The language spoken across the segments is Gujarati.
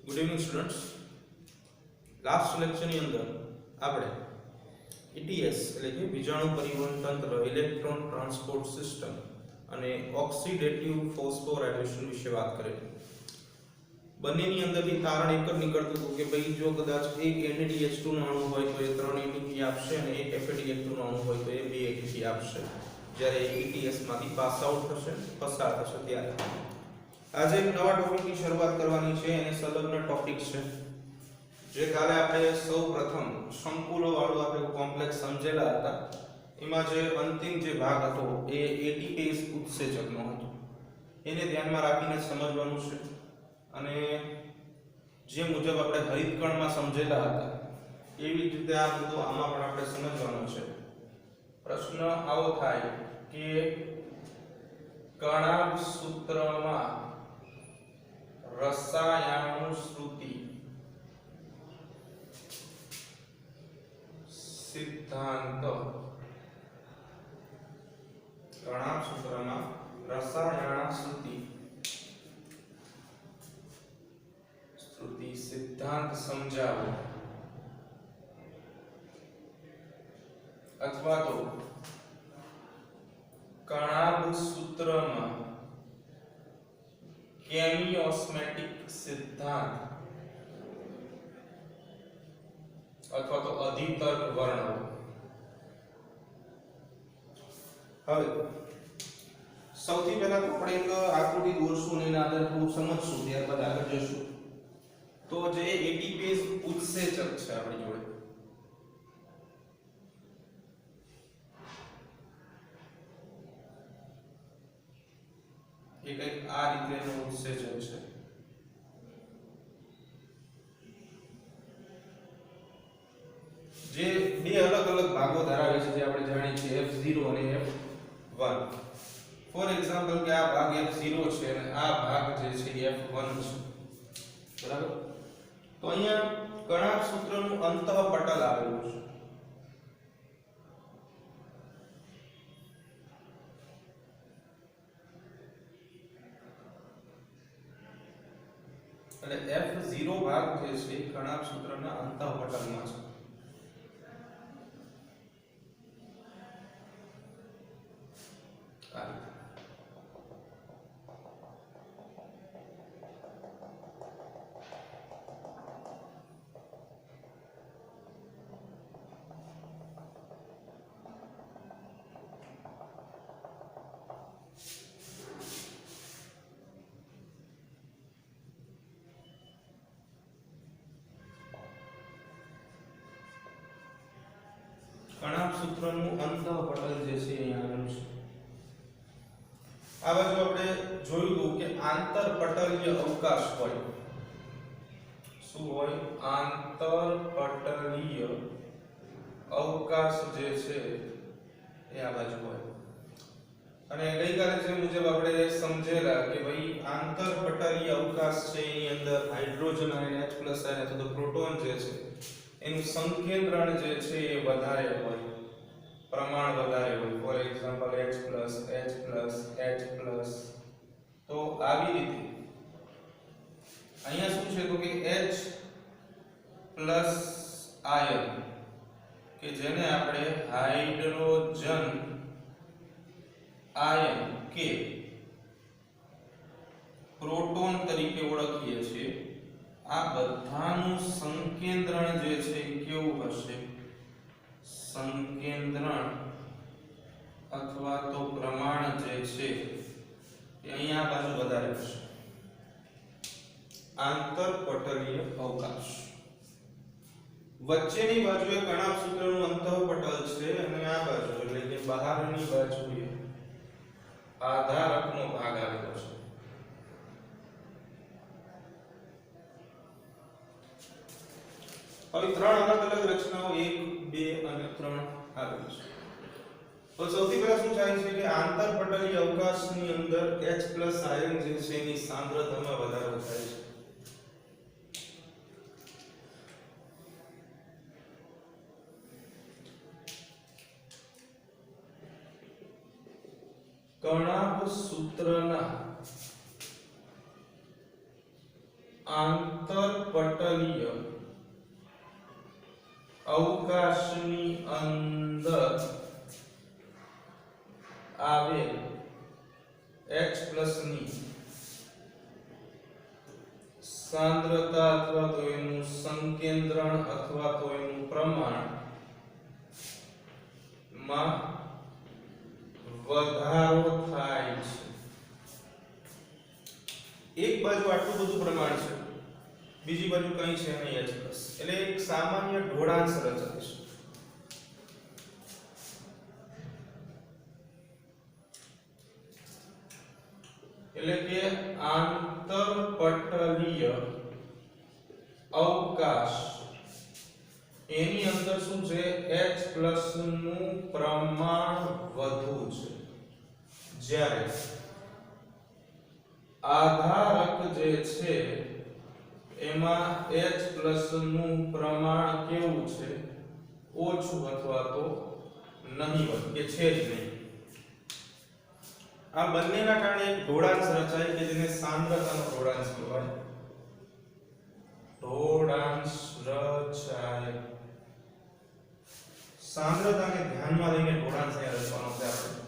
Good evening students. લાસ્ટ લેક્ચરની અંદર આપણે ETS એટલે કે બીજાણુ પરિવહન તંત્ર, ઇલેક્ટ્રોન ટ્રાન્સપોર્ટ સિસ્ટમ અને ઓક્સિડેટિવ ફોસ્ફોરાયલેશન વિશે વાત કરેલી. બંનેની અંદરથી તારણ એક જ નીકળતું હતું કે ભાઈ જો કદાચ એક NaDH2 નો અણુ હોય તો એ 3 ATP આપશે અને એક FADH2 નો અણુ હોય તો એ 2 ATP આપશે. જ્યારે ETS માંથી પાસ આઉટ થશે, પસાર થશે ત્યારે. આજે એક નવા ટોપિકની શરૂઆત કરવાની છે અને સંલગ્ન ટોપિક છે જે કાલે આપણે સૌપ્રથમ સંકુલો વાળું આપણે કોમ્પ્લેક્સ સમજેલા હતા. એમાં જે અંતિમ જે ભાગ હતો એ એટીપેઝ ઉત્સેચકનો હતો. એને ધ્યાનમાં રાખીને સમજવાનું છે અને જે મુજબ આપણે હરિતકણમાં સમજેલા હતા એવી જ રીતે આ બધું આમાં પણ આપણે સમજવાનું છે. પ્રશ્ન આવો થાય કે કણાભ સૂત્રમાં રસાયણુશ્રુતિ સિદ્ધાંત, કણાભ સૂત્રમાં રસાયણશ્રુતિ સિદ્ધાંત સમજાવો અથવા તો કણાભ સૂત્રમાં કેમિયોસ્મેટિક સિદ્ધાંત અથવા તો અધિતર્ક વર્ણવો. હવે સૌથી પહેલા તો આપણે એક આકૃતિ દોરશું અને એના આધારે થોડું સમજશું, ત્યારબાદ આગળ જશું. તો જે એટીપેઝ ઉત્સેચક છે આપણી જોડે, એ કંઈક આ રીતેનું ઉત્સેચક છે. જે બે અલગ અલગ ભાગો ધરાવે છે જે આપણે જાણીએ છીએ F0 અને F1. ફોર એક્ઝામ્પલ કે આ ભાગ F0 છે અને આ ભાગ જે છે F1 છે. બરાબર? તો અહીંયા કણાભ સૂત્રનું અંતઃપટલ આવેલું છે. એટલે F0 ભાગ જે છે કણાભ સૂત્રના અંતઃપટલમાં છે. કણાભ સૂત્રનું અંતઃપટલ જે છે અહીંયા આવેલું છે. આ બાજુ આપણે જોયું કે આંતરપટલીય અવકાશ હોય. શું હોય? આંતરપટલીય અવકાશ જે છે એ આ બાજુ હોય. અને ગઈકાલે જે મુજબ આપણે સમજેલા કે ભાઈ આંતરપટલીય અવકાશ છે એની અંદર હાઇડ્રોજન આયન H+ આયન અથવા તો પ્રોટોન જે છે એનું સંકેન્દ્રણ જે છે એ વધારે હોય, પ્રમાણ વધારે હોય. For example H+, H+. તો આવી રીતે અહીંયા શું છે તો કે H+ આયન કે જેને આપણે હાઇડ્રોજન આયન કે પ્રોટોન તરીકે ઓળખીએ છીએ, આ બધાનું સંકેન્દ્રણ જે છે એ કેવું હશે? સંકેન્દ્રણ અથવા તો પ્રમાણ જે છે એ અહીંયા બાજુ વધારે હશે. આંતરપટલીય અવકાશ. વચ્ચેની બાજુએ કણાભ સૂત્રનું અંતઃપટલ છે અને આ બાજુ એટલે કે બહારની બાજુએ આધારકનો ભાગ આવેલો છે. હવે ત્રણ અલગ અલગ રચનાઓ 1, 2 અને 3 આવેલી છે. તો સૌથી પહેલા શું થાય છે કે આંતરપટલીય અવકાશની અંદર H+ આયન જે છે એની સાંદ્રતામાં વધારો થાય છે. કણાભ સૂત્રના આંતર પટલીય અવકાશની અંદર આવેલ H+ ની સાંદ્રતા અથવા તો એનું સંકેન્દ્રણ અથવા તો એનું પ્રમાણ માં વધારો થાય છે. એક બાજુ આટલું બધું પ્રમાણ છે, બીજી બાજુ કઈ છે નહીં H+, એટલે એક સામાન્ય ઢોળાંશ રચાય છે. એટલે કે આંતરપટલીય અવકાશ એની અંદર શું છે, H+ નું પ્રમાણ વધુ છે, જ્યારે આધારક જે છે એમાં H+ નું પ્રમાણ કેવું છે, ઓછું અથવા તો નહીવત કે છે જ નહીં. આ બંનેના કારણે એક ઢોળાંશ રચાય કે જેને સાંદ્રતાનો ઢોળાંશ કહેવાય. ઢોળાંશ રચાય. સાંદ્રતાને ધ્યાનમાં લઈને ઢોળાંશ અહીંયા રચવાનો છે આપણે.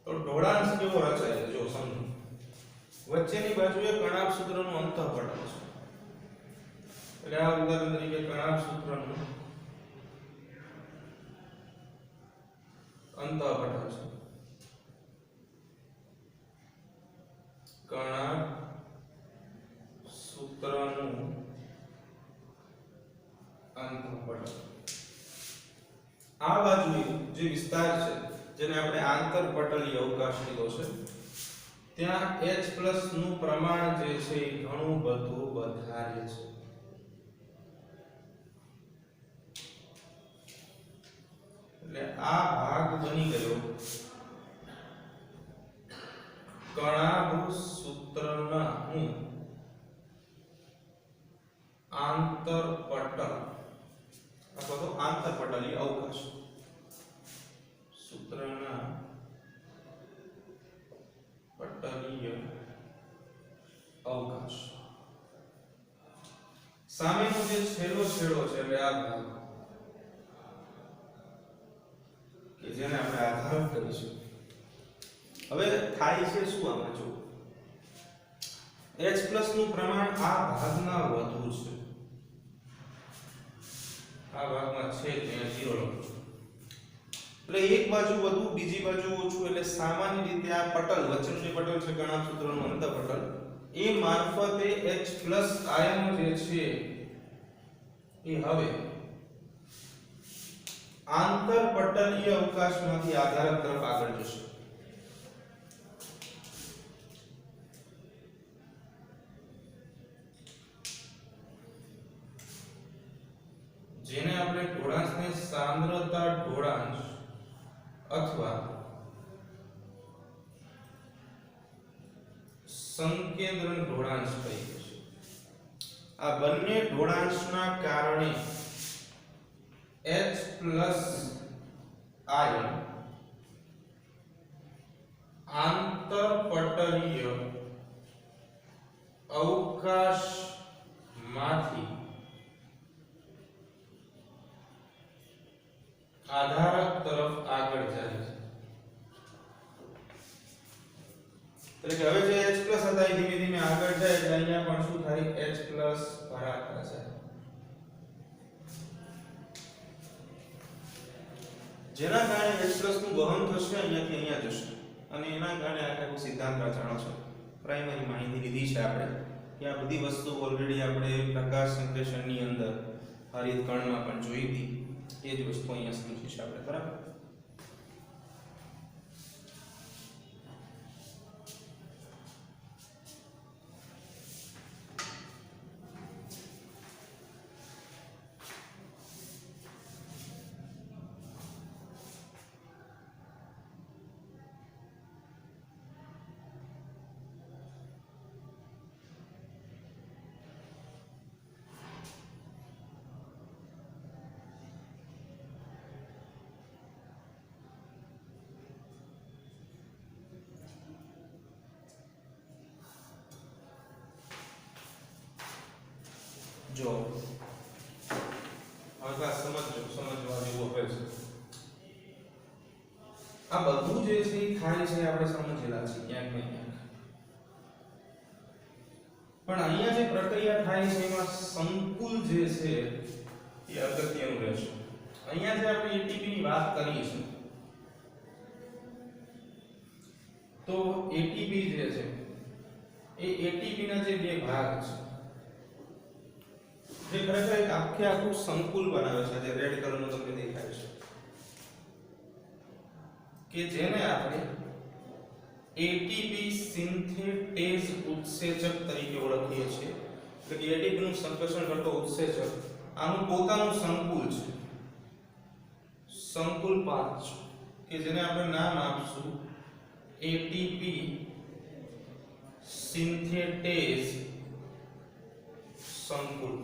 તો ઢોળાંશ કેવો રચાય જો સમજો. વચ્ચેની બાજુએ કણાભ સૂત્રનું અંતઃપટલ છે. એટલે આ ઉદાહરણ તરીકે કણાભ સૂત્રનું અંતઃપટલ છે. કણાભ સૂત્રનું અંતઃપટલ. આ બાજુએ જે વિસ્તાર છે જેને આપણે આંતરપટલીય અવકાશ કીધો છે, ત્યાં H+ નું પ્રમાણ જે છે એ ઘણું બધું વધારે છે. એટલે આ ભાગ બની ગયો કણાભ સૂત્રના આંતરપટલ અથવા તો આંતરપટલીય અવકાશ. સૂત્રના પટલીય અવકાશ. સામેનો જે છેલ્લો છેડો છે એટલે આ ભાગ કે જેને આપણે આધાર કરીશું. હવે થાય છે શું આમાં જો H+ નું પ્રમાણ આ ભાગમાં વધુ છે, આ ભાગમાં છે ત્યાં 0 લખું છું. એટલે એક બાજુ વધુ બીજી બાજુ ઓછું, એટલે સામાન્ય રીતે આ પટલ વચ્ચેનું જે પટલ છે કણાભ સૂત્રનું અંતઃપટલ એ મારફતે H+ આયનો જે છે એ હવે આંતરપટલીય અવકાશમાંથી આધારક તરફ આગળ જશે. જેને આપણે ઢોળાંશને સાંદ્રતા ઢોળાંશ અથવા સંકેન્દ્રણ ઢોળાંશ કહીએ છીએ. આ બંને ઢોળાંશના કારણે H+ આયન આંતરપટલીય અવકાશમાંથી આધારક તરફ આગળ જાય છે. એટલે કે હવે જે H+ હતા એ ધીમે ધીમે આગળ જાય એટલે અહીંયા પણ શું થાય, H+ ભરાતા જાય. જેના કારણે H+ નું વહન થશે અહીંયાથી અહીંયા જશે અને એના કારણે આખો સિદ્ધાંત રચાણો છે. પ્રાઇમરી માહિતી લીધી છે આપણે કે આ બધી વસ્તુ ઓલરેડી આપણે પ્રકાશ સંશ્લેષણની અંદર હરિતકણમાં પણ જોઈ હતી. એ જ વસ્તુ અહીંયા સમજી છે આપણે, બરાબર. જો હવે આ સમજવા જેવું હવે છે. આ બધું જે છે એ થાય છે આપણે સમજેલા છે ક્યાંક ને ક્યાંક. પણ અહીંયા જે પ્રક્રિયા થાય છે એમાં સંકુલ જે છે એ અગત્યનું રહેશે. અહીંયા જે આપણે એટીપી ની વાત કરી છે તો એટીપી જે છે એ એટીપી ના જે બે ભાગ છે જે ખરેખર એક આખું સંકુલ બનાવે છે. જે રેડ કલરનું તમને દેખાય છે કે જેને આપણે એટીપી સિન્થેટેઝ ઉત્સેચક તરીકે ઓળખીએ છીએ. એટલે કે એટીપી નું સંશ્લેષણ કરતો ઉત્સેચક આનું પોતાનું સંકુલ છે, સંકુલ 5, કે જેને આપણે નામ આપશું એટીપી સિન્થેટેઝ સંકુલ.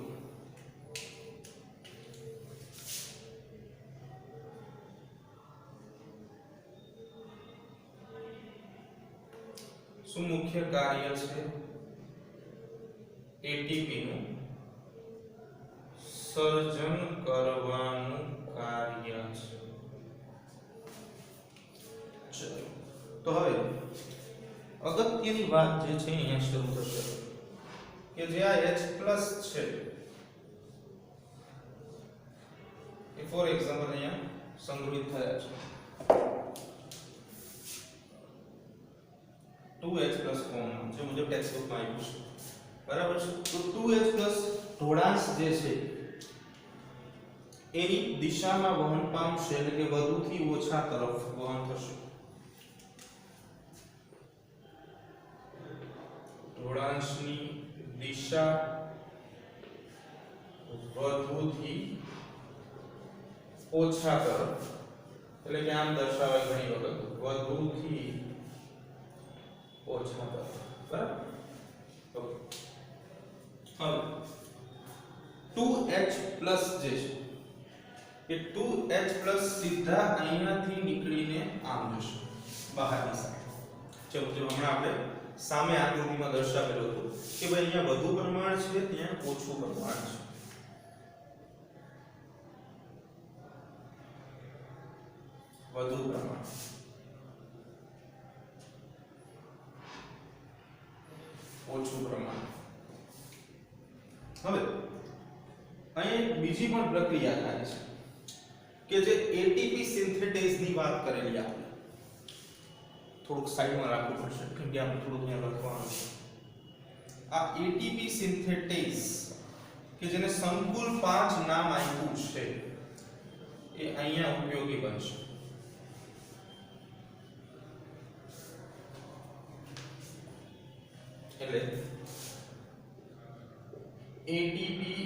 શું મુખ્ય કાર્ય છે? એટીપી નું સર્જન કરવાનું કાર્ય છે. ચલો તો હવે અગત્યની વાત જે છે અહીંયા શરૂ થશે કે જે આ H+ છે એ ફોર એક્ઝામ્પલ અહીંયા સંગ્રહિત થયા છે 2H+ ફોર્મમાં જે મુજબ ટેક્સ્ટ બુકમાં આપ્યું છે. બરાબર છે. તો 2H+ ઢોળાંશ જે છે એની દિશામાં વહન પામશે એટલે કે વધુથી ઓછા તરફ વહન થશે. ઢોળાંશની દિશા વધુથી ઓછા તરફ એટલે કે આમ દર્શાવાય ઘણી વખત વધુથી ઓછા તરફ. બરાબર. તો હવે 2H+ જે છે એ 2H+ સીધા અહીંયાથી નીકળીને આમ જશે બહારની સાઈડ. જે હમણાં આપણે સામે આકૃતિમાં દર્શાવેલું હતું કે ભાઈ અહીંયા વધુ પ્રમાણ છે ત્યાં ઓછું પ્રમાણ છે. વધુ પ્રમાણ ઓછું પ્રમાણ. હવે અહીં બીજી પણ પ્રક્રિયા થાય છે કે જે એટીપી સિન્થેટેઝ ની વાત કરેલી આપણે થોડુંક સાઈડમાં રાખવું પડશે કેમ કે આપણે થોડું અહીંયા લખવાનું છે. આ એટીપી સિન્થેટેઝ કે જેને સંકુલ 5 નામ આપ્યું છે એ અહીંયા ઉપયોગી બનશે. એટલે એટીપી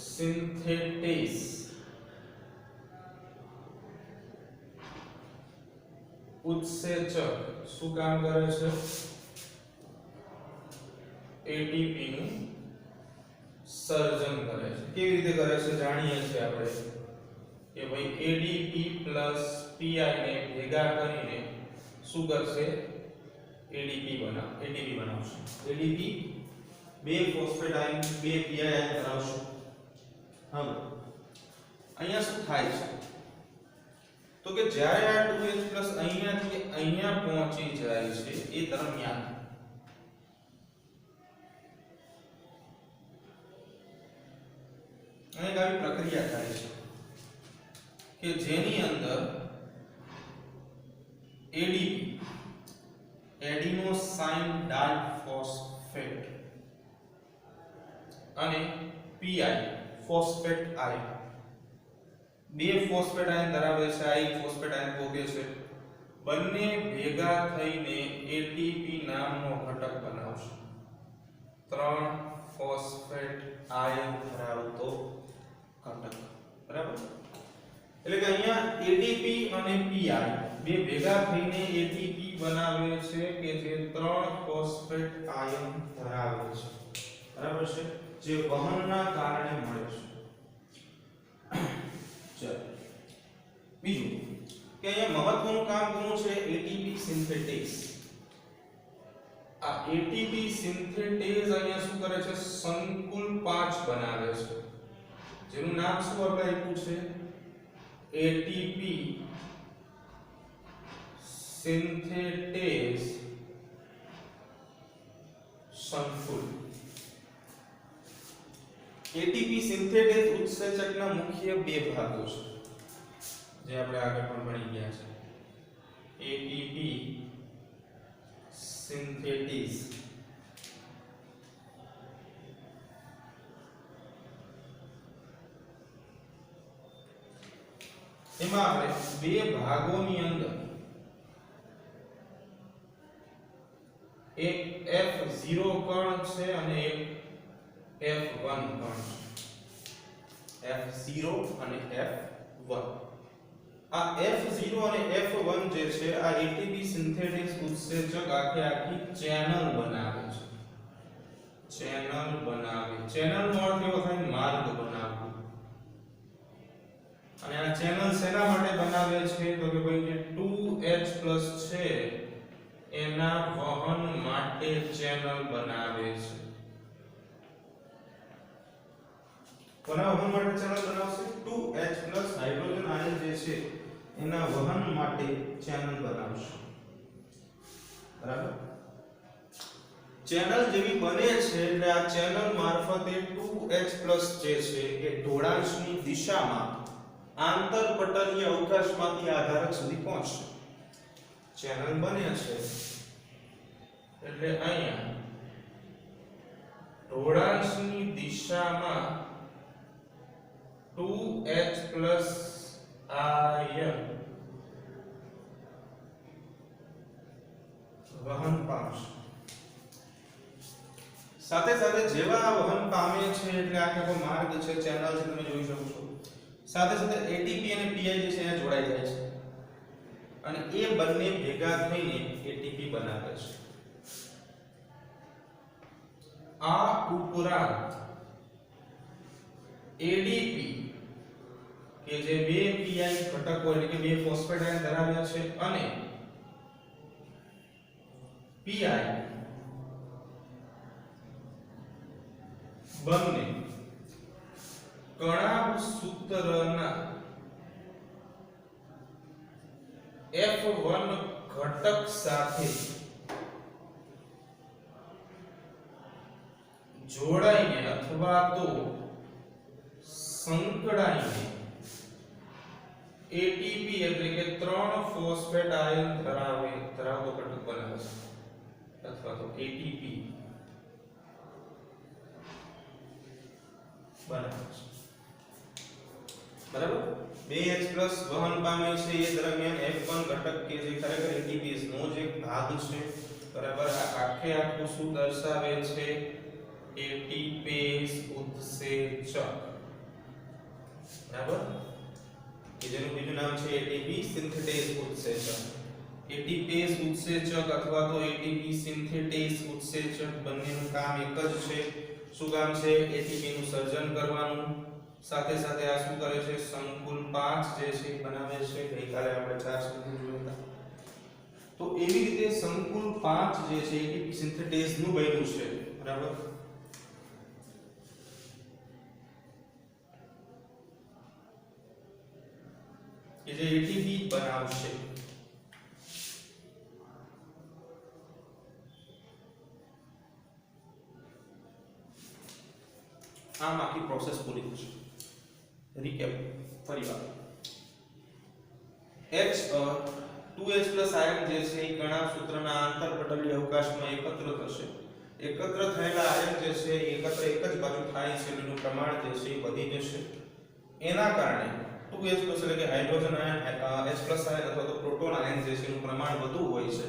સિન્થેટેઝ ઉત્સેચક શું કામ કરે છે? એટીપી નું સર્જન કરે છે. કેવી રીતે કરે છે જાણીએ છીએ આપણે કે ભાઈ એડીપી પ્લસ પીઆઈ ને ભેગા કરીને શું કરશે? એટીપી બનાવશે. એડીપી બે ફોસ્ફેટ આયન બે પીઆઈ આયન ધરાવશે. હવે અહીંયા શું થાય છે તો કે જ્યારે આ 2H+ અહીંયાથી અહીંયા પહોંચી જાય છે એ દરમિયાન અહીં આવી પ્રક્રિયા થાય છે કે જેની અંદર એડીપી એડિનોસાઇન ડાઇફોસ્ફેટ અને પીઆઈ ફોસ્ફેટ આયન બે ફોસ્ફેટ આયન ધરાવે છે. આ એક ફોસ્ફેટ આયન ભોગે છે. બંને ભેગા થઈને એટીપી નામનો ઘટક બનાવશે. 3 ફોસ્ફેટ આયન ધરાવતો ઘટક. બરાબર. એટલે કે અહીંયા એટીપી અને પીઆઈ બે ભેગા થઈને એટીપી બનાવે છે કે જે 3 ફોસ્ફેટ આયન ધરાવે છે. બરાબર છે. જે વહનના કારણે મળે છે. ચલો બીજું કે અહીંયા મહત્વનું કામ કોનું છે? એટીપી સિન્થેટેઝ. આ એટીપી સિન્થેટેઝ અહીંયા શું કરે છે? સંકુલ 5 બનાવે છે, જેનું નામ શું આપણે આપ્યું છે? એટીપી સિન્થેટેઝ સંકુલ. એટીપી સિન્થેટેઝ ઉત્સેચકના મુખ્ય બે ભાગો છે, જે આપણે આગળ પણ ભણી ગયા છે. એટીપી સિન્થેટેઝ એમાં આપણે બે ભાગોની અંદર એક F0 કણ છે અને એક F1 કણ છે. F0 અને F1. આ F0 અને F1 જે છે આ એટીપી સિન્થેટેઝ ઉત્સેચક આખી ચેનલ બનાવે છે. ચેનલ બનાવે. ચેનલનો અર્થ એવો થાય માર્ગ બનાવવો. અને આ ચેનલ શેના માટે બનાવે છે? તો કે ભાઈ જે 2H+ છે એના વહન માટે ચેનલ બનાવે છે. કોના વહન માટે ચેનલ બનાવશે? 2H+ હાઇડ્રોજન આયન જે છે એના વહન માટે ચેનલ બનાવશે. બરાબર? ચેનલ જેવી બને છે એટલે આ ચેનલ મારફતે 2H+ જે છે એ ઢોળાંશની દિશામાં આંતરપટલીય અવકાશમાંથી આધારક સુધી પહોંચશે. ચેનલ બને છે એટલે અહીંયા ઢોળાંશની દિશામાં 2H+ આયન વહન પામશે. સાથે સાથે જેવા આ વહન પામે છે એટલે આખો માર્ગ છે, ચેનલ છે, તમે જોઈ શકો છો. સાથે સાથે એટીપી અને પીઆઈ જે છે એ જોડાઈ જાય છે અને એ બંને ભેગા થઈને એટીપી બનાવે છે. આ ઉપરાંત એડીપી કે જે બે પીઆઈ ઘટકો એટલે કે બે ફોસ્ફેટ આયન ધરાવે છે અને પીઆઈ બંને કણાભ સૂત્રના F1 ઘટક સાથે જોડાઈને અથવા તો સંકળાઈને એટીપી એટલે કે 3 ફોસ્ફેટ આયન ધરાવતો ઘટક બનાવે છે અથવા તો એટીપી બનાવે છે. બરાબર? 2H+ વહન પામે છે એ દરમિયાન F1 ઘટક કે જે ખરેખર એટીપી નો જ એક ભાગ છે. બરાબર? આ આખું શું દર્શાવે છે? એટીપેઝ ઉત્સેચક. બરાબર? કે જેનું બીજું નામ છે એટીપી સિન્થેટેઝ ઉત્સેચક. એટીપેઝ ઉત્સેચક અથવા તો એટીપી સિન્થેટેઝ ઉત્સેચક બંનેનું કામ એક જ છે. શું કામ છે? એટીપી નું સર્જન કરવાનું. સાથે સાથે આ શું કરે છે? સંકુલ 5 જે છે બનાવે છે. ગઈકાલે આપણે 4 સંકુલ જોયા હતા. તો એવી રીતે સંકુલ 5 જે છે એટીપી સિન્થેટેઝ નું બન્યું છે. બરાબર? કે જે એટીપી બનાવશે. આમ આખી પ્રોસેસ પૂરી થશે. રીકેપ ફરીવાર. 2H+ આયન જે છે એ કણાભ સૂત્રના આંતરપટલીય અવકાશમાં એકત્ર થશે. એકત્ર થયેલા આયન જે છે એકત્ર એક જ બાજુ થાય છે એનું પ્રમાણ જે છે એ વધી જશે. એના કારણે 2H+ એટલે કે હાઇડ્રોજન આયન, H+ આયન અથવા તો પ્રોટોન આયન જે છે એનું પ્રમાણ વધુ હોય છે.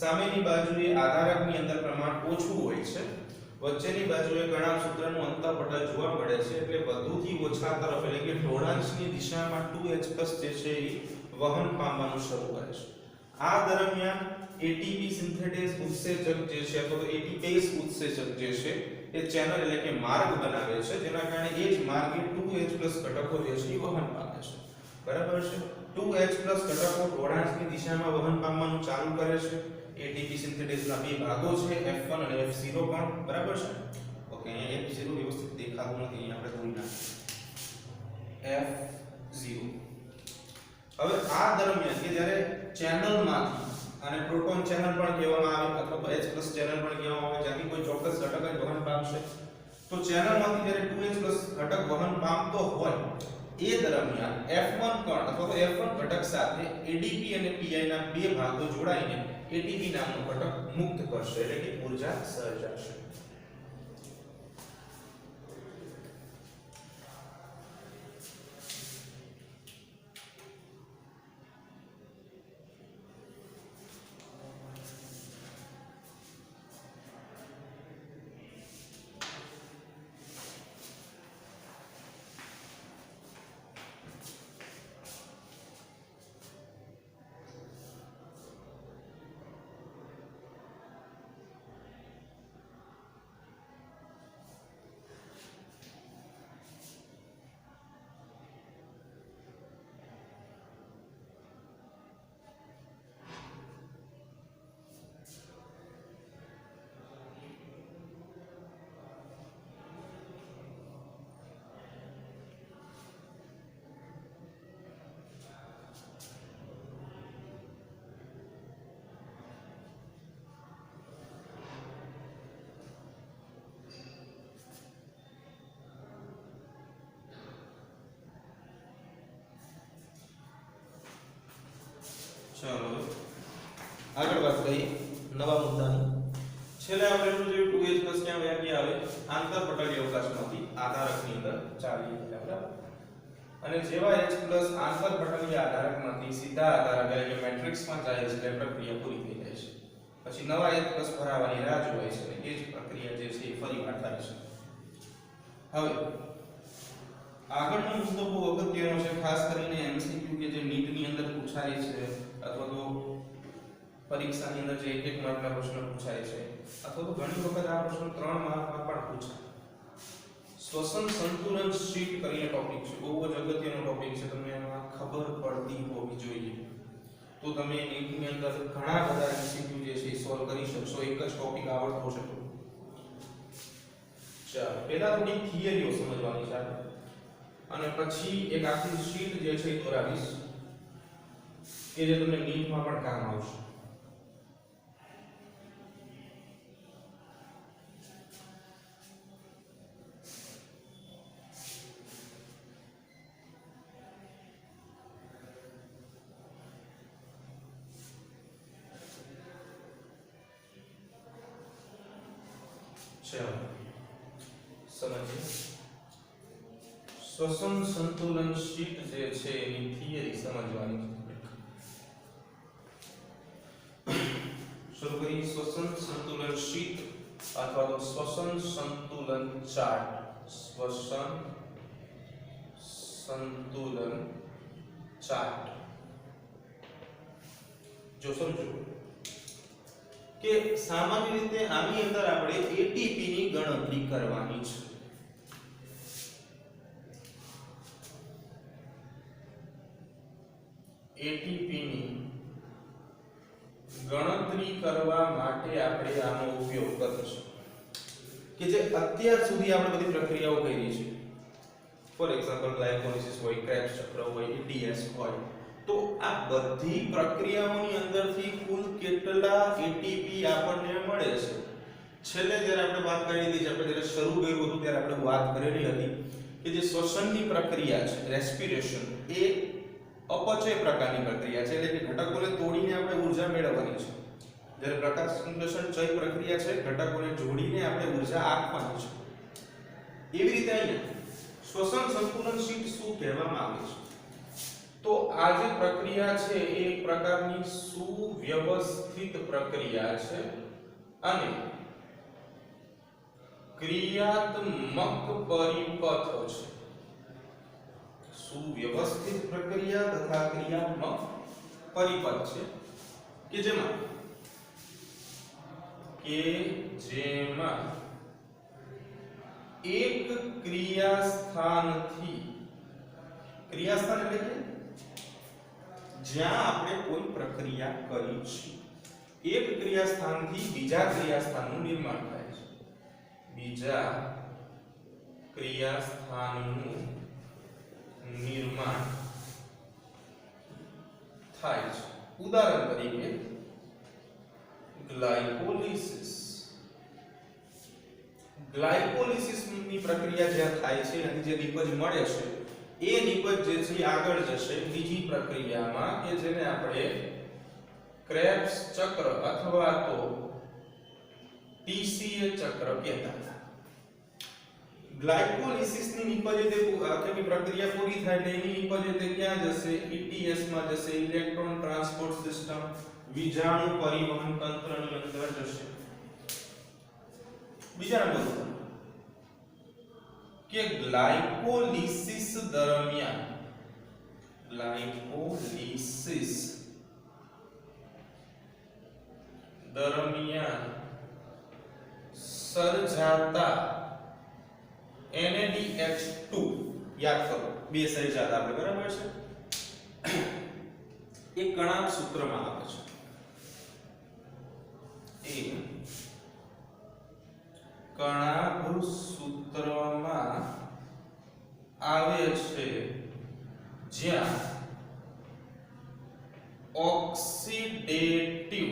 સામેની બાજુએ આધારકની અંદર પ્રમાણ ઓછું હોય છે. વચ્ચેની બાજુએ કણાભ સૂત્રનું અંતઃપટલ જોવા મળે છે એટલે વધુથી ઓછા તરફ એટલે કે ઢોળાંશની દિશામાં 2H+ જે છે એ વહન પામવાનું શરૂ કરે છે. આ દરમિયાન એટીપી સિન્થેટેઝ ઉત્સેચક જે છે અથવા તો એટીપેઝ ઉત્સેચક જે છે એ ચેનલ એટલે કે માર્ગ બનાવે છે, જેના કારણે એ જ માર્ગે 2H+ ઘટકો જે છે એ વહન પામે છે. બરાબર છે? 2H+ ઘટકો ઢોળાંશની દિશામાં વહન પામવાનું ચાલુ કરે છે. એટીપી સિન્થેટેઝના બે ભાગો છે F1 અને F0 પણ બરાબર છે. ઓકે, અહીંયા F0 વ્યવસ્થિત દેખાતું નથી, અહીંયા આપણે દોરી નાખીએ F0. હવે આ દરમિયાન કે જ્યારે ચેનલમાંથી અને પ્રોટોન ચેનલ પણ કહેવામાં આવે અથવા H+ ચેનલ પણ કહેવામાં આવે, જ્યાંથી કોઈ ચોક્કસ ઘટક જ વહન પામશે, તો ચેનલમાંથી જ્યારે 2H+ ઘટક વહન પામતો હોય એ દરમિયાન F1 કણ અથવા તો F1 ઘટક સાથે ADP અને PI ના બે ભાગો જોડાઈને ATP નામનો ઘટક મુક્ત કરશે, એટલે કે ઊર્જા સર્જાશે. ચાલો આગળ વાત કરીએ નવા મુદ્દાની. છેલ્લે આપણે એટલું જોયું 2H+ ક્યાં વ્યાખ્યા આવે આંતરપટલીય અવકાશમાંથી આધારકની અંદર ચાલી બરાબર. અને જેવા H+ આંતરપટલીય આધારકમાંથી સીધા આધારક એટલે કે મેટ્રિક્સમાં જાય છે એટલે પ્રક્રિયા પૂરી થઈ જાય છે. પછી નવા H+ ભરાવાની રાહ જોવાય છે અને એ જ પ્રક્રિયા જે છે એ ફરીવાર થાય છે. હવે આગળનો મુદ્દો બહુ અગત્યનો છે, ખાસ કરીને MCQ કે જે નીટની અંદર પૂછાય છે અથવા તો પરીક્ષાની અંદર જે 1-1 માર્કના પ્રશ્નો પૂછાય છે અથવા તો ઘણી વખત આ પ્રશ્નો 3 માર્કમાં પણ પૂછાય. શ્વસન સંતુલન શીટ કરીને ટોપિક છે, બહુ જ અગત્યનો ટોપિક છે, તમને એમાં ખબર પડતી હોવી જોઈએ. તો તમે નીટની અંદર ઘણા બધા MCQ જે છે એ સોલ્વ કરી શકશો, એક જ ટોપિક આવડતો છે તો. ચાલો પહેલા થોડી થિયરીઓ સમજવાની છે અને પછી એક આખી શીટ જે છે એ દોરાવીશ કે જે તમને નીટમાં પણ કામ આવશે. ચાલો સમજીએ. શ્વસન સંતુલન શીટ જે છે એની થિયરી સમજવાની છે. શરૂ કરી શ્વસન સંતુલન શીટ અથવા તો શ્વસન સંતુલન ચાર્ટ. શ્વસન સંતુલન ચાર્ટ જો સમજો કે સામાન્ય રીતે આની અંદર આપણે ATP ની ગણતરી કરવાની છે. ATP ની ગણતરી કરવા માટે આપણે આનો ઉપયોગ કરીશું કે જે અત્યાર સુધી આપણે બધી પ્રક્રિયાઓ કરી છે. ફોર એક્ઝામ્પલ ગ્લાયકોલિસિસ હોય, ક્રેબ્સ ચક્ર હોય, ETS હોય, તો આ બધી પ્રક્રિયાઓની અંદરથી કુલ કેટલા ATP આપણને મળે છે. છેલ્લે જ્યારે આપણે વાત કરી હતી, આપણે જ્યારે શરૂ કર્યું હતું ત્યારે આપણે વાત કરેલી હતી કે જે શ્વસનની પ્રક્રિયા છે, રેસ્પિરેશન, એ અપચય પ્રકારની પ્રક્રિયા છે, એટલે કે ઘટકોને તોડીને આપણે ઊર્જા મેળવવાની છે. જ્યારે પ્રકાશ સંશ્લેષણ ચય પ્રક્રિયા છે, ઘટકોને જોડીને આપણે ઊર્જા આપવાની છે. એવી રીતે અહીંયા શ્વસન સંતુલન શીટ શું કહેવામાં આવે છે? તો આ જે પ્રક્રિયા છે એ એક પ્રકારની સુવ્યવસ્થિત પ્રક્રિયા છે અને ક્રિયાત્મક પરિપથ છે. સુવ્યવસ્થિત પ્રક્રિયા તથા ક્રિયાત્મક પરિપથ છે કે જેમાં એક ક્રિયાસ્થાનથી, ક્રિયાસ્થાન એટલે કે જ્યાં આપણે કોઈ પ્રક્રિયા કરી છે, એક ક્રિયા સ્થાનથી બીજા ક્રિયા સ્થાનનું નિર્માણ થાય છે. બીજા ક્રિયા સ્થાનનું નિર્માણ થાય છે. ઉદાહરણ તરીકે ગ્લાયકોલિસિસ. ગ્લાયકોલિસિસ ની પ્રક્રિયા જ્યાં થાય છે અને જે નિપજ મળે છે એ નિપજ જે છે આગળ જશે બીજી પ્રક્રિયામાં કે જેને આપણે ક્રેબ્સ ચક્ર અથવા તો TCA ચક્ર કહેતા હતા. ગ્લાયકોલિસિસ ની નિપજ તે આખી પ્રક્રિયા પૂરી થાય એટલે એની નિપજ તે ક્યાં જશે? ETS માં જશે, ઇલેક્ટ્રોન ટ્રાન્સપોર્ટ સિસ્ટમ, વિજાણુ પરિવહન તંત્રની અંદર જશે. બીજા નંબર કે ગ્લાયકોલિસિસ દરમિયાન સર્જાતા NADH2 યાદ કરો બે સર્જાતા આપણે બરાબર છે એક કણાભ સૂત્રમાં આવે છે. એ કણાભ સૂત્રમાં આવે છે જ્યાં ઓક્સિડેટિવ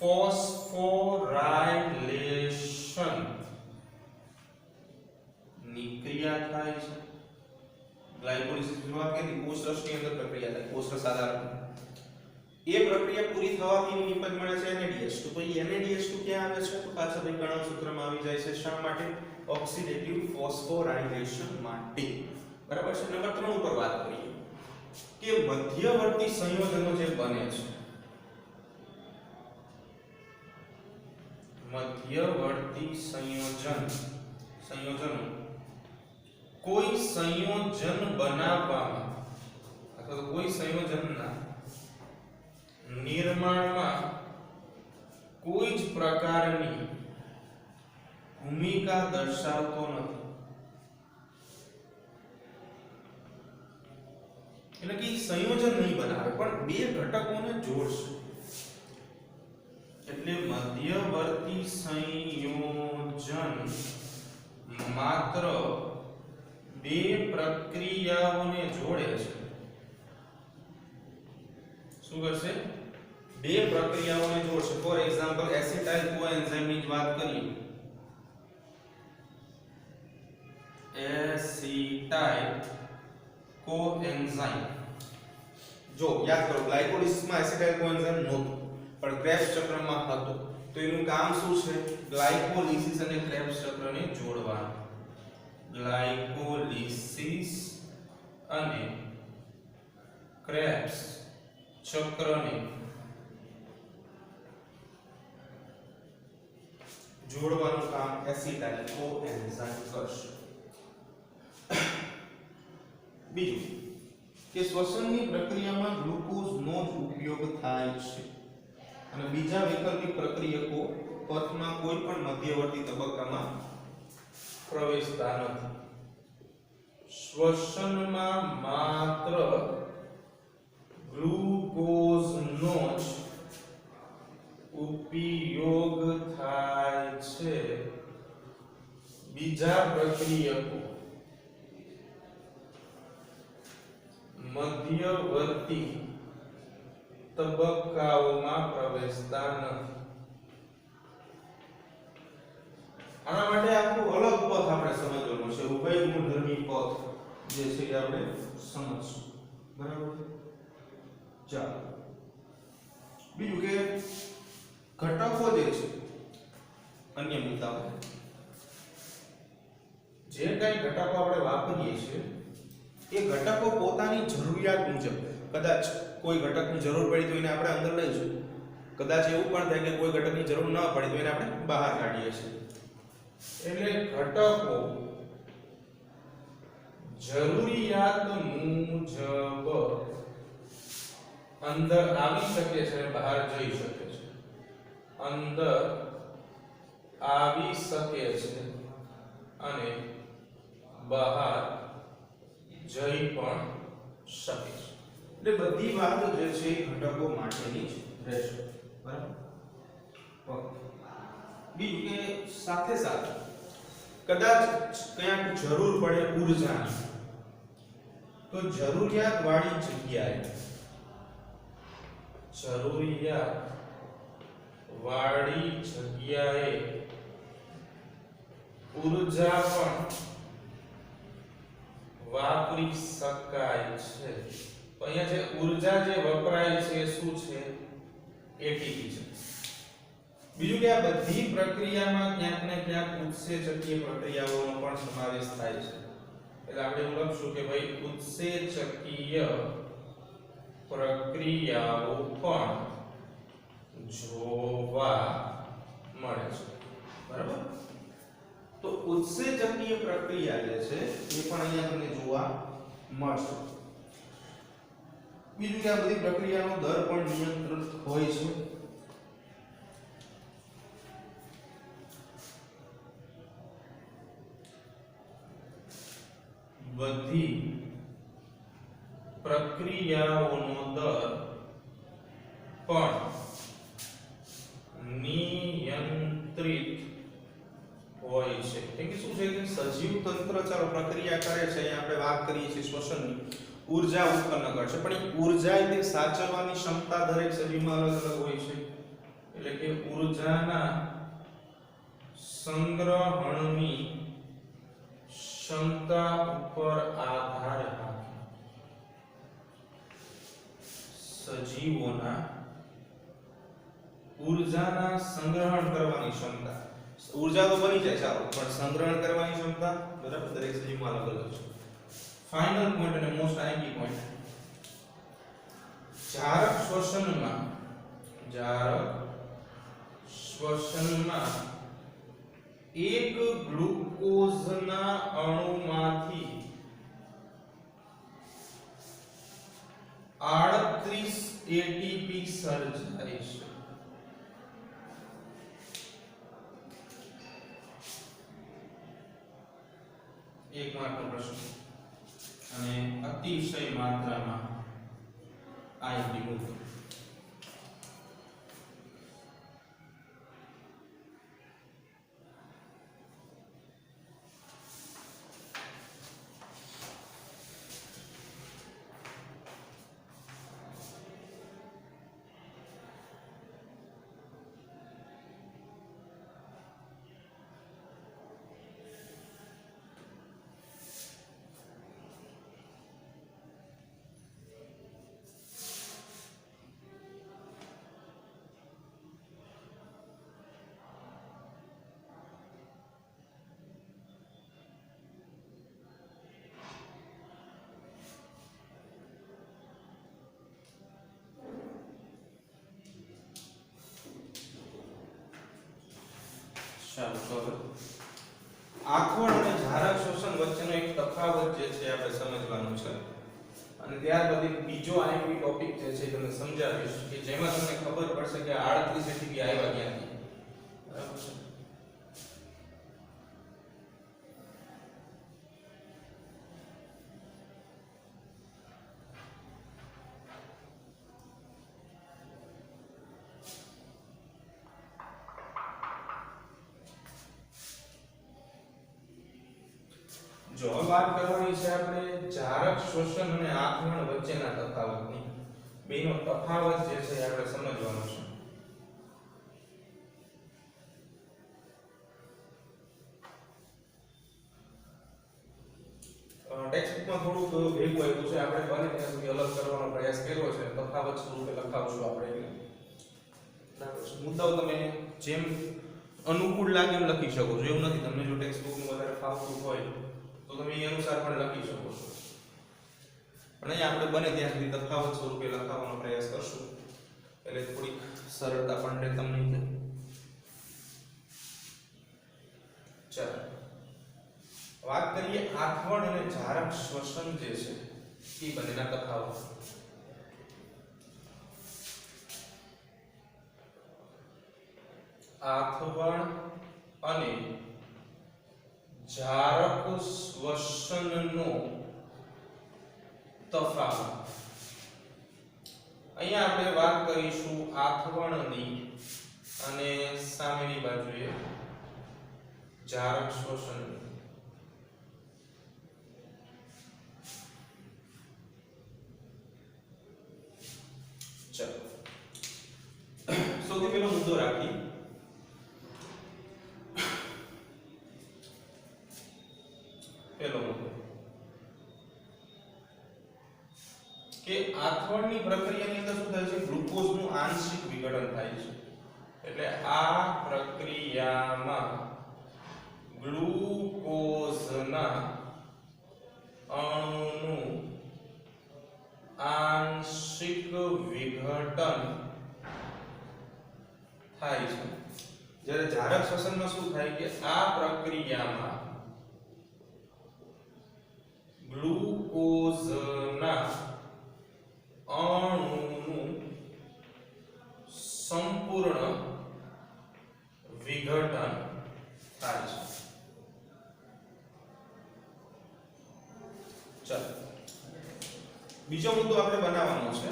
ફોસ્ફોરાયલેશન ની ક્રિયા થાય છે. ગ્લાયકોલિસિસ ની વાત કરી કોષરસની અંદર પ્રક્રિયા થાય કોષરસ આધાર એ પ્રક્રિયા પૂરી થવાથી નિપજ મળે છે NADH2. તો એ NADH2 ક્યાં આવે છે? તો પાછા ભાઈ કણાભ સૂત્રમાં આવી જાય છે. શા માટે? ઓક્સિડેટિવ ફોસ્ફોરાયલેશન માટે. બરાબર છે. નંબર 3 ઉપર વાત કરીએ કે મધ્યવર્તી સંયોજનો જે બને છે મધ્યવર્તી સંયોજનો કોઈ સંયોજન બનાવવામાં અથવા તો કોઈ સંયોજનના નિર્માણમાં કોઈ જ પ્રકારની ભૂમિકા દર્શાવતો નથી. એટલે કે સંયોજન નહીં બનાવે પણ બે ઘટકોને જોડશે. એટલે મધ્યવર્તી સંયોજન માત્ર બે પ્રક્રિયાઓને જોડે છે. શું કરશે? બે પ્રક્રિયાઓને જોડશે. ફોર એક્ઝામ્પલ એસિટાઇલ કોએન્ઝાઇમ ની વાત કરીએ. એસિટાઇલ કોએન્ઝાઇમ જો યાદ કરો ગ્લાયકોલિસિસ માં એસિટાઇલ કોએન્ઝાઇમ નહોતું પણ ક્રેબ્સ ચક્રમાં હતો. તો એનું કામ શું છે? ગ્લાયકોલિસિસ અને ક્રેબ્સ ચક્રને જોડવાનું. ગ્લાયકોલિસિસ અને ક્રેબ્સ ચક્રને જોડવાનું કામ એસિટાઇલ કોએન્ઝાઇમ કરશે. બીજું કે શ્વસનની પ્રક્રિયામાં ગ્લુકોઝનો જ ઉપયોગ થાય છે અને બીજા વૈકલ્પિક પ્રક્રિયકો પથમાં કોઈ પણ મધ્યવર્તી તબક્કામાં પ્રવેશતા નથી. શ્વસનમાં માત્ર ગ્લુકોઝનો જ ઉપયોગ થાય છે. બીજા પ્રક્રિયકો મધ્યવર્તી તબક્કાઓમાં પ્રવેશતા નથી. આના માટે આખું અલગ પથ આપણે સમજવાનો છે. ઉભય ગુણધર્મી પથ જે છે એ આપણે સમજશું. બરાબર છે? ચાલો બીજું કે ઘટકો જે છે અન્ય મુદ્દાઓ જે કઈ ઘટકો આપણે વાપરીએ છીએ એ ઘટકો પોતાની જરૂરિયાત મુજબ કદાચ કોઈ ઘટકની જરૂર પડી તો એને આપણે અંદર લઈશું. કદાચ એવું પણ થાય કે કોઈ ઘટકની જરૂર ન પડી તો એને આપણે બહાર કાઢીએ છીએ. એટલે ઘટકો જરૂરિયાત મુજબ અંદર આવી શકે છે બહાર જઈ શકે છે. અંદર આવી શકે છે અને બહાર જઈ પણ શકે છે. એટલે બધી વાત જે છે ઘટકો માટેની છે. રહેશે, બરાબર. ઓકે. બીજું કે સાથે સાથે કદાચ ક્યાંક જરૂર પડે ઊર્જાની, તો જરૂરિયાત વાળી જગ્યાએ ઊર્જા પણ વાપરી શકાય છે. તો અહીંયા જે ઊર્જા જે વપરાય છે એ શું છે? એટીપી છે. બીજું કે આ બધી પ્રક્રિયામાં ક્યાંક ને ક્યાંક ઉત્સેચકીય પ્રક્રિયાઓનો પણ સમાવેશ થાય છે. એટલે આપણે એવું લખશું કે ભાઈ ઉત્સેચકીય પ્રક્રિયાઓ પણ જોવા મળે છે, બરાબર. તો ઉત્સેચકીય પ્રક્રિયા જે છે એ પણ અહીંયા તમને જોવા મળશે. બીજું કે આ બધી પ્રક્રિયાનો દર પણ નિયંત્રિત હોય છે. બધી પ્રક્રિયાઓનો દર પણ નિયંત્રિત હોય છે. કેમ કે શું છે કે સજીવ તંત્ર ચાલો પ્રક્રિયા કરે છે, અહીંયા આપણે વાત કરીએ છીએ શ્વસનની, ઊર્જા ઉત્પન્ન કરશે, પણ એ ઊર્જા તે સાચવવાની ક્ષમતા દરેક સજીવમાં અલગ અલગ હોય છે. એટલે કે ઊર્જાના સંગ્રહણની ક્ષમતા ઉપર આધાર રાખે સજીવોના ઊર્જાના સંગ્રહણ કરવાની ક્ષમતા. ઊર્જા તો બની જાય ચાલો, પણ સંગ્રહણ કરવાની ક્ષમતા બરાબર દરેક સજીવમાં અલગ અલગ છે. ફાઇનલ પોઈન્ટ અને મોસ્ટ આઈમ્પી પોઈન્ટ, જારક શ્વસનમાં એક ગ્લુકોઝના અણુમાંથી 38 એટીપી સર્જાય છે. એક માર્કનો પ્રશ્ન અને અતિશય માત્રામાં આઈપી મૂકો. ચાલો તો આખવણ અને જારક શ્વસન વચ્ચેનો એક તફાવત જે છે આપણે સમજવાનું છે, અને ત્યારબાદ એક બીજો આઈપી ટોપિક જે છે તમને સમજાવીશ કે જેમાં તમને ખબર પડશે કે 38 એટીપી આવ્યા ક્યાંથી, બરાબર છે. જો વાત કરવાની છે આપણે જારક શ્વસન અને આક્રમણ વચ્ચેના તફાવતની. બેનો તફાવત જે છે આપણે સમજવાનો છે. ટેક્સ્ટબુકમાં થોડુંક ભેગું આવ્યું છે, આપણે બને ત્યાં સુધી અલગ કરવાનો પ્રયાસ કર્યો છે. તફાવત સ્વરૂપે લખાવશું આપણે. મુદ્દાઓ તમે જેમ અનુકૂળ લાગે એમ લખી શકો છો, એવું નથી. તમને જો ટેક્સ્ટબુકનું વધારે ફાવતું હોય તો તમે એ અનુસાર પણ લખી શકો છો, પણ અહીંયા આપણે બને ત્યાં સુધી તફાવત સ્વરૂપે લખાવવાનો પ્રયાસ કરશું, એટલે થોડીક સરળતા પણ રહે તમને. ચાલો વાત કરીએ આથવણ અને જારક શ્વસન જે છે એ બંનેના તફાવત. આથવણ અને જારક શ્વસનનો તફાવત. અહીંયા આપણે વાત કરીશું આથવણની અને સામેની બાજુએ જારક શોષણની. ચાલો સૌથી પહેલો મુદ્દો રાખી પહેલો મુદ્દો કે આથવણની પ્રક્રિયાની અંદર શું થાય છે ગ્લુકોઝનું આંશિક વિઘટન થાય છે એટલે આ પ્રક્રિયામાં ગ્લુકોઝના અણુનું આંશિક વિઘટન થાય છે. જ્યારે જારક શ્વસનમાં શું થાય કે આ પ્રક્રિયામાં ગ્લુકોઝના અણુનું સંપૂર્ણ વિઘટન થાય છે. ચાલો બીજો મુદ્દો આપણે બનાવવાનો છે.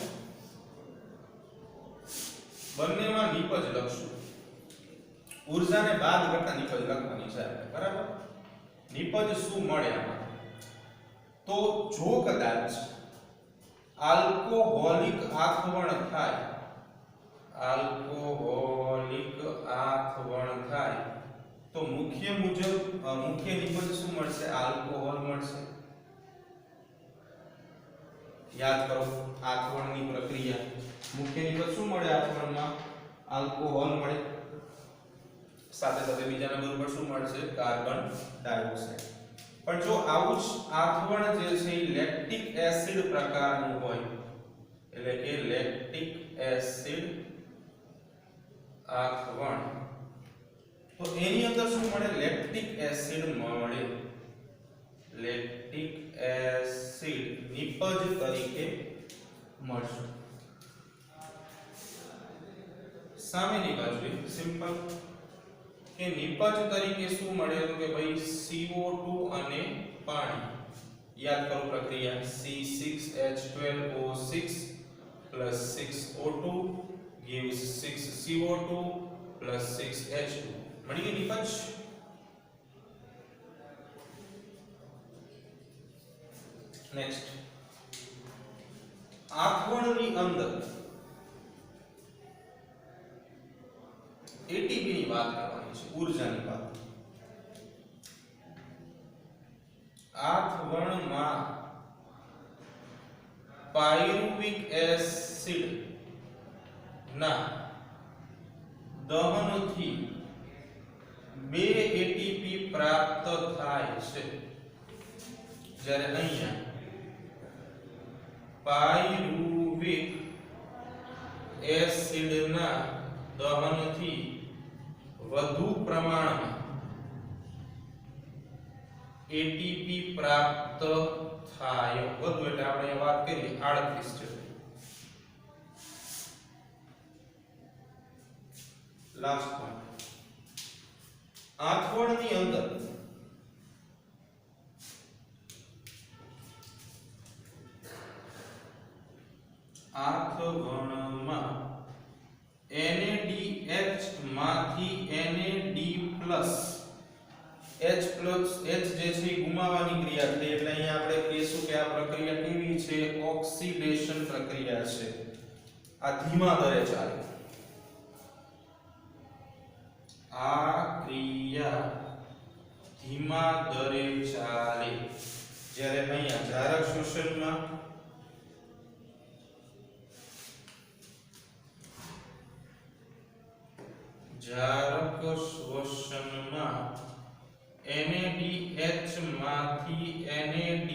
બંનેમાં નિપજ લખશું. ઉર્જાને બાદ કરતા નિપજ લખવાની છે આપણે, બરાબર? નિપજ શું મળે આમાં? તો જો કદાચ આલ્કોહોલિક આથવણ થાય, આલ્કોહોલિક આથવણ થાય તો મુખ્ય નિપજ શું મળશે? આલ્કોહોલ મળશે. યાદ કરો આથવણની પ્રક્રિયા, મુખ્ય નિપજ શું મળે? આથવણમાં આલ્કોહોલ મળે, સાથે સાથે બીજા નંબર પર શું મળશે? Carbon dioxide. પણ જો આવું જ આથવણ જે છે એ લેક્ટિક એસિડ પ્રકારનું હોય, એટલે કે લેક્ટિક એસિડ આથવણ, તો એની અંદર શું મળે? લેક્ટિક એસિડ મળે. લેક્ટિક એસિડ નિપજ તરીકે મળશે. સામેની બાજુએ સિમ્પલ કે નિપજ તરીકે શું મળે? તો કે ભાઈ CO2 અને પાણી. યાદ કરો પ્રક્રિયા C6H12O6 6O2 gives 6CO2 6H2 મળી ગઈ નિપજ. નેક્સ્ટ આથવણની અંદર એટીપી ની વાત કરવાની છે, ઊર્જાની વાત. આથવણમાં પાયરુવિક એસિડ ના દહનથી 2 એટીપી પ્રાપ્ત થાય છે. જ્યારે અહીંયા પાયરુવિક એસિડના દહનથી વધુ પ્રમાણમાં એટીપી પ્રાપ્ત થાય. વધુ એટલે આપણે વાત કરીએ 38 છે. લાસ્ટ પોઈન્ટ, આથવણની અંદર આથવણમાં NADH માંથી NAD+, H જે છે ગુમાવવાની ક્રિયા થઈ, એટલે અહીંયા આપણે કહીશું કે આ પ્રક્રિયા કેવી છે? ઓક્સિડેશન પ્રક્રિયા છે. આ ધીમા દરે ચાલે. આ ક્રિયા ધીમા દરે ચાલે. જ્યારે અહીંયા જારક શોષણમાં જારક શ્વસનમાં NADH માંથી NAD+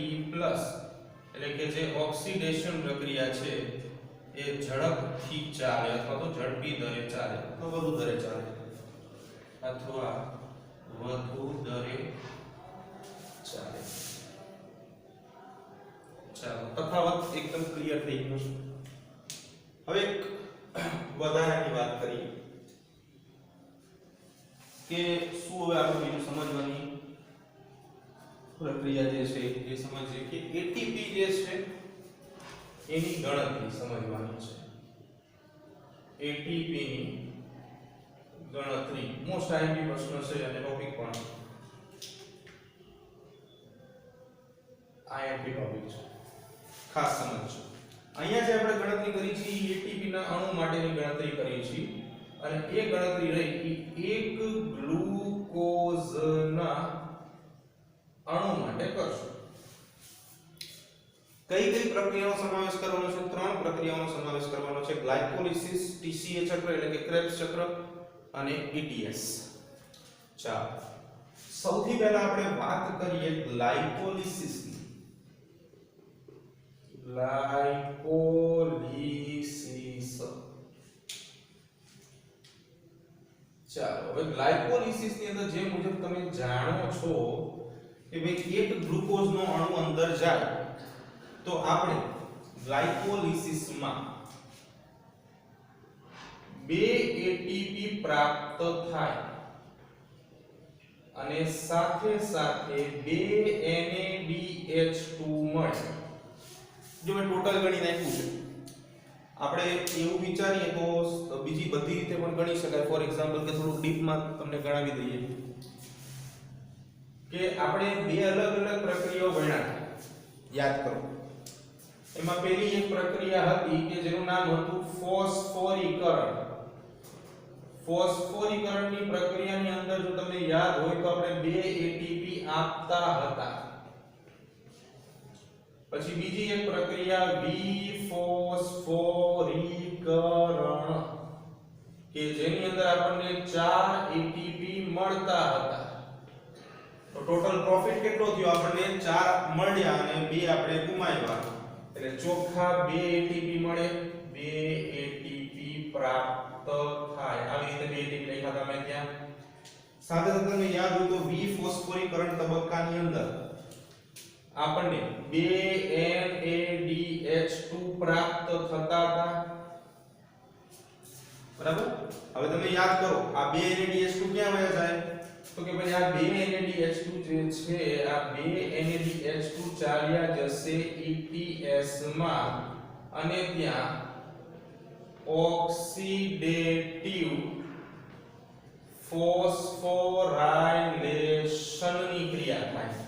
એટલે કે જે ઓક્સિડેશન પ્રક્રિયા છે એ ઝડપથી ચાલે અથવા તો ઝડપી દરે ચાલે અથવા વધુ દરે ચાલે અથવા વધુ દરે ચાલે. ચાલો તફાવત એકદમ ક્લિયર થઈ ગયો છે. હવે એક વધારાની વાત કરીએ કે શું હવે આપણે બીજું સમજવાની પ્રક્રિયા જે છે એ સમજીએ કે એટીપી જે છે એની ગણતરી સમજવાની છે. એટીપી ની ગણતરી મોસ્ટ આઈએમપી પ્રશ્ન છે અને ટોપિક પણ આઈએમપી ટોપિક છે, ખાસ સમજજો. અહીંયા જે આપણે ગણતરી કરી છે એટીપી ના અણુ માટેની ગણતરી કરી છે અને એ ગણતરી રહી એક ગ્લુકોઝના અણુ માટે કરશું. કઈ કઈ પ્રક્રિયાનો સમાવેશ કરવાનો છે? 3 પ્રક્રિયાઓનો સમાવેશ કરવાનો છે: ગ્લાયકોલિસિસ, ટીસીએ ચક્ર એટલે કે ક્રેબ્સ ચક્ર અને ETS. ચાલો સૌથી પહેલા આપણે વાત કરીએ ગ્લાયકોલિસિસની. ગ્લાયકોલિસિસ. ચાલો હવે ગ્લાયકોલિસિસ ની અંદર જે મુજબ તમે જાણો છો કે ભાઈ એક ગ્લુકોઝનો અણુ અંદર જાય તો આપણે ગ્લાયકોલિસિસમાં 2 એટીપી પ્રાપ્ત થાય અને સાથે સાથે 2 NADH2 મળે. જો મેં ટોટલ ગણી નાખ્યું છે. આપણે એવું વિચારીએ તો બીજી બધી રીતે પણ ગણી શકાય. ફોર એક્ઝામ્પલ કે થોડું ડીપમાં તમને ગણાવી દઈએ કે આપણે 2 અલગ અલગ પ્રક્રિયાઓ ગણ્યા. યાદ કરો. એમાં પહેલી એક પ્રક્રિયા હતી કે જેનું નામ હતું ફોસ્ફોરીકરણ. ફોસ્ફોરીકરણની પ્રક્રિયાની અંદર જો તમને યાદ હોય તો આપણે 2 એટીપી આપતા હતા. પછી બીજી એક પ્રક્રિયા વિફોસ્ફોરીકરણ કે જેની અંદર આપણને 4 એટીપી મળતા હતા. તો ટોટલ પ્રોફિટ કેટલો થયો? આપણને 4 મળ્યા અને 2 આપણે ગુમાવ્યા. એટલે ચોખ્ખા 2 એટીપી મળે, 2 એટીપી પ્રાપ્ત થાય. આવી રીતે 2 એટીપી લખ્યા તમે ત્યાં. સાથે સાથે તમને યાદ હોય તો વિફોસ્ફોરીકરણ તબક્કાની અંદર આપણને 2 NADH2 પ્રાપ્ત થતા હતા. બરાબર? હવે તમે યાદ કરો આ 2 NADH2 ક્યાં વયા જાય? તો કે ભાઈ આ 2 NADH2 જે છે આ 2 NADH2 ચાલ્યા જશે ETS માં અને ત્યાં ઓક્સિડેટિવ ફોસ્ફોરાયલેશન ની ક્રિયા થાય.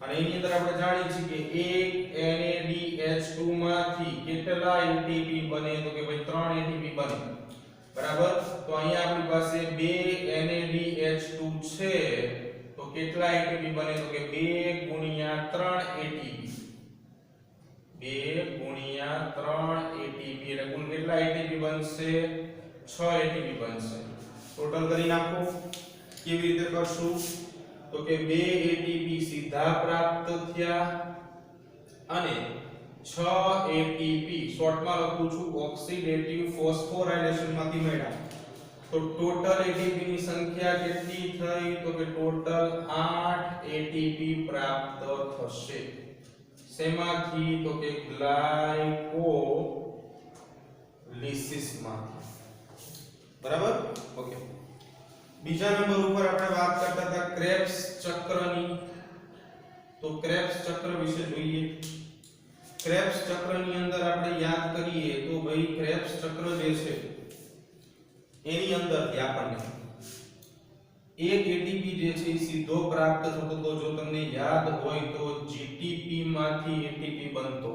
અને એની અંદર આપણે જાણીએ છીએ કે એક NADH2 માંથી કેટલા એટીપી બને? તો કે ભાઈ 3 એટીપી બને. બરાબર? તો અહીંયા આપણી પાસે 2 NADH2 છે તો કેટલા એટીપી બને? તો કે 2 ગુણ્યા 3 એટીપી. 2 ગુણ્યા 3 એટીપી એટલે કુલ કેટલા એટીપી બનશે? 6 એટીપી બનશે. ટોટલ કરી નાખો. કેવી રીતે કરશું? તો કે 2 એટીપી સીધા પ્રાપ્ત થયા અને 6 એટીપી શોર્ટમાં લખું છું ઓક્સિડેટિવ ફોસ્ફોરાયલેશન માંથી મળ્યા. તો ટોટલ એટીપી ની સંખ્યા કેટલી થઈ? તો કે ટોટલ 8 એટીપી પ્રાપ્ત થશે. શેમાંથી? તો કે ગ્લાયકોલિસિસ માંથી. બરાબર? ઓકે. બીજા નંબર ઉપર આપણે વાત કરતા હતા ક્રેબ્સ ચક્રની. તો ક્રેબ્સ ચક્ર વિશે જોઈએ. ક્રેબ્સ ચક્રની અંદર આપણે યાદ કરીએ તો ભાઈ ક્રેબ્સ ચક્ર જે છે એની અંદર આપણને એક એટીપી જે છે સીધો પ્રાપ્ત થતો તો જો તમને યાદ હોય તો જીટીપી માંથી એટીપી બનતો.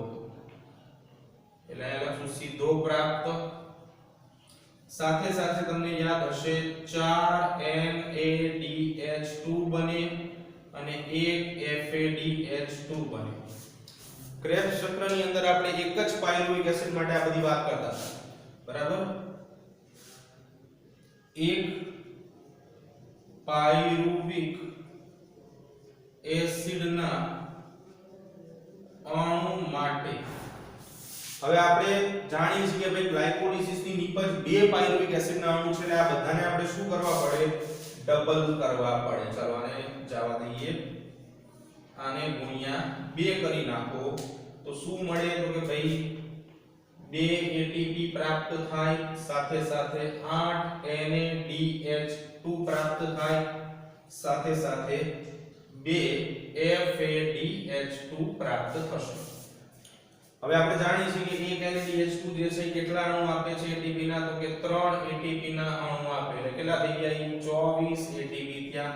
એટલે આ લખું સીધો પ્રાપ્ત. સાથે સાથે તમને યાદ હશે 4 NADH2 બને અને 1 FADH2 બને. ક્રેબ્સ ચક્રની અંદર આપણે એક જ પાયરુવિક એસિડ માટે આ બધી વાત કરતા હતા. બરાબર? એક પાયરુવિક એસિડના અણુ માટે હવે આપણે જાણીએ છીએ કે ભાઈ ગ્લાયકોલિસિસ ની નિપજ 2 પાયરુવિક એસિડના અણુ છે એટલે આ બધાને આપણે શું કરવા પડે? ડબલ કરવા પડે. ચાલો આને જવા દઈએ. આને ગુણ્યા 2 કરી નાખો તો શું મળે? તો કે ભાઈ 2 એટીપી પ્રાપ્ત થાય સાથે સાથે 8 NADH2 પ્રાપ્ત થાય સાથે સાથે 2 FADH2 પ્રાપ્ત થશે. હવે આપણે જાણીએ છીએ કે એક NaDH2 જે છે એ કેટલા અણુ આપે છે ATP ના, તો કે 3 ATP ના અણુ આપે. એટલે કેટલા થઈ ગયા? 24 ATP થયા.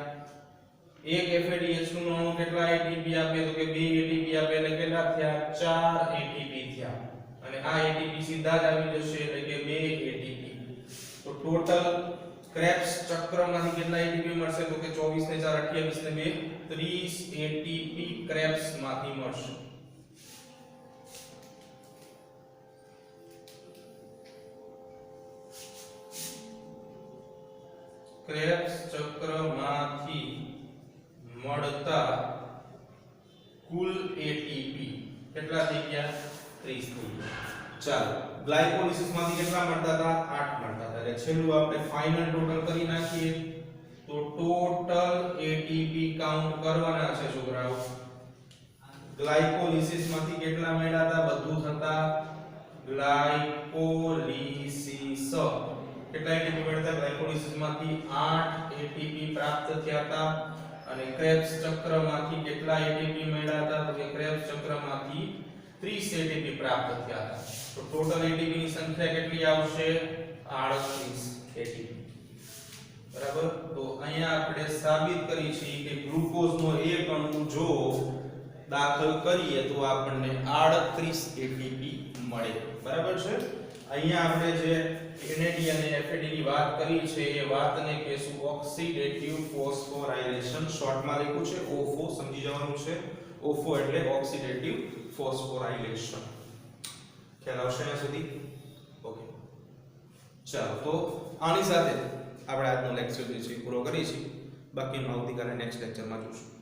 એક FADH2 નો અણુ કેટલા ATP આપે? તો કે 2 ATP આપે. એટલે કેટલા થયા? 4 ATP થયા. અને આ ATP સીધા જ આવી જશે એટલે કે 2 ATP. તો ટોટલ ક્રેબ્સ ચક્રમાંથી કેટલા ATP મળશે? તો કે 24 ને 4 28 ને 2 30 ATP ક્રેબ્સ માંથી મળશે. ક્રેબ્સ ચક્રમાંથી મળતા કુલ ATP કેટલા થઈ ગયા? 30 થઈ ગયા. ચાલો, ગ્લાયકોલિસિસ માંથી કેટલા મળતા હતા? 8 મળતા હતા. એટલે છેલ્લું આપણે ફાઇનલ ટોટલ કરી નાખીએ તો ટોટલ ATP કાઉન્ટ કરવાના છે છોકરાઓ. ગ્લાયકોલિસિસ માંથી કેટલા મળ્યા હતા? બધું થતા ગ્લાયકોલિસિસ કેટલા ATP મળ્યા હતા? ગ્લાયકોલિસિસ માંથી 8 ATP પ્રાપ્ત થયા હતા. અને ક્રેબ્સ ચક્રમાંથી કેટલા ATP મળ્યા હતા? તો કે ક્રેબ્સ ચક્રમાંથી 30 ATP પ્રાપ્ત થયા હતા. તો ટોટલ ATP ની સંખ્યા કેટલી આવશે? 38 ATP. બરાબર. તો અહીંયા આપણે સાબિત કરી છે કે ગ્લુકોઝનો એક અણુ જો દાખલ કરીએ તો આપણને 38 ATP મળે. બરાબર છે. અહીંયા આપણે જે NAD અને FAD ની વાત કરી છે એ વાતને કહેશું ઓક્સિડેટિવ ફોસ્ફોરાયલેશન. શોર્ટમાં લખ્યું છે OFO, સમજી જવાનું છે. OFO એટલે ઓક્સિડેટિવ ફોસ્ફોરાયલેશન. ખ્યાલ આવશે અહીંયા સુધી? ઓકે, ચાલો. તો આની સાથે આપણે આજનો લેક્ચર જે છે પૂરો કરીએ છીએ. બાકીનું આવતીકાલે નેક્સ્ટ લેક્ચરમાં જોઈશું.